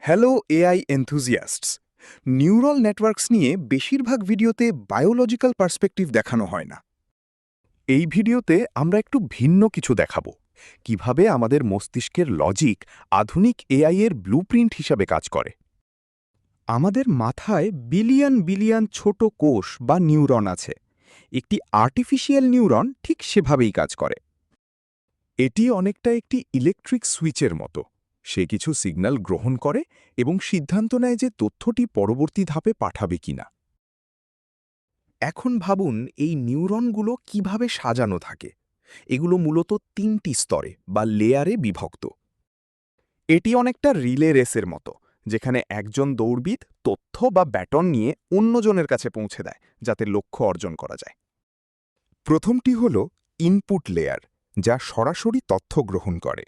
Hello AI enthusiasts. Neural networks নিয়ে বেশিরভাগ ভিডিওতে বায়োলজিক্যাল পার্সপেক্টিভ দেখানো হয় না। এই ভিডিওতে আমরা একটু ভিন্ন কিছু দেখাবো, কিভাবে আমাদের মস্তিষ্কের লজিক আধুনিক এআই এর ব্লুপ্রিন্ট হিসাবে কাজ করে। আমাদের মাথায় বিলিয়ন বিলিয়ন ছোট কোষ বা নিউরন আছে। একটি আর্টিফিশিয়াল নিউরন ঠিক সেভাবেই কাজ করে। এটি অনেকটা একটি ইলেকট্রিক সুইচের মতো। সে কিছু সিগন্যাল গ্রহণ করে এবং সিদ্ধান্ত নেয় যে তথ্যটি পরবর্তী ধাপে পাঠাবে কিনা। এখন ভাবুন এই নিউরনগুলো কিভাবে সাজানো থাকে। এগুলো মূলত ৩টি স্তরে বা লেয়ারে বিভক্ত। এটি অনেকটা রিলে রেসের মতো, যেখানে একজন দৌড়বিদ তথ্য বা ব্যাটন নিয়ে অন্যজনের কাছে পৌঁছে দেয় যাতে লক্ষ্য অর্জন করা যায়। প্রথমটি হল ইনপুট লেয়ার, যা সরাসরি তথ্য গ্রহণ করে।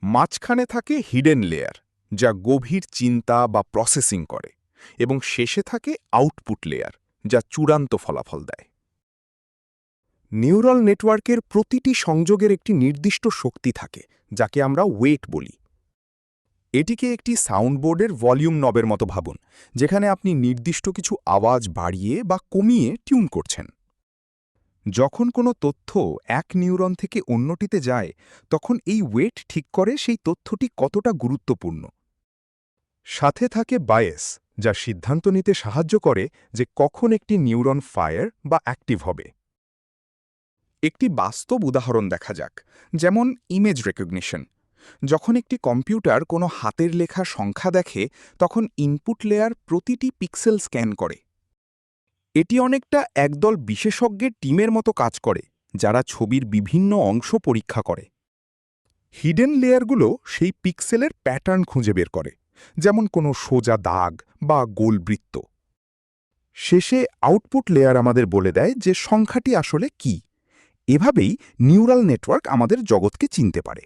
মাঝখানে থাকে হিডেন লেয়ার, যা গভীর চিন্তা বা প্রসেসিং করে, এবং শেষে থাকে আউটপুট লেয়ার, যা চূড়ান্ত ফলাফল দেয়। নিউরাল নেটওয়ার্কের প্রতিটি সংযোগের একটি নির্দিষ্ট শক্তি থাকে, যাকে আমরা ওয়েট বলি। এটিকে একটি সাউন্ডবোর্ডের ভলিউম নবের মতো ভাবুন, যেখানে আপনি নির্দিষ্ট কিছু আওয়াজ বাড়িয়ে বা কমিয়ে টিউন করছেন। যখন কোনো তথ্য এক নিউরন থেকে অন্যটিতে যায়, তখন এই ওয়েট ঠিক করে সেই তথ্যটি কতটা গুরুত্বপূর্ণ। সাথে থাকে বায়াস, যা সিদ্ধান্ত নিতে সাহায্য করে যে কখন একটি নিউরন ফায়ার বা অ্যাক্টিভ হবে। একটি বাস্তব উদাহরণ দেখা যাক, যেমন ইমেজ রেকগনিশন। যখন একটি কম্পিউটার কোনো হাতের লেখা সংখ্যা দেখে, তখন ইনপুট লেয়ার প্রতিটি পিক্সেল স্ক্যান করে। এটি অনেকটা একদল বিশেষজ্ঞের টিমের মতো কাজ করে, যারা ছবির বিভিন্ন অংশ পরীক্ষা করে। হিডেন লেয়ারগুলো সেই পিক্সেলের প্যাটার্ন খুঁজে বের করে, যেমন কোনো সোজা দাগ বা গোল বৃত্ত। শেষে আউটপুট লেয়ার আমাদের বলে দেয় যে সংখ্যাটি আসলে কী। এভাবেই নিউরাল নেটওয়ার্ক আমাদের জগৎকে চিনতে পারে।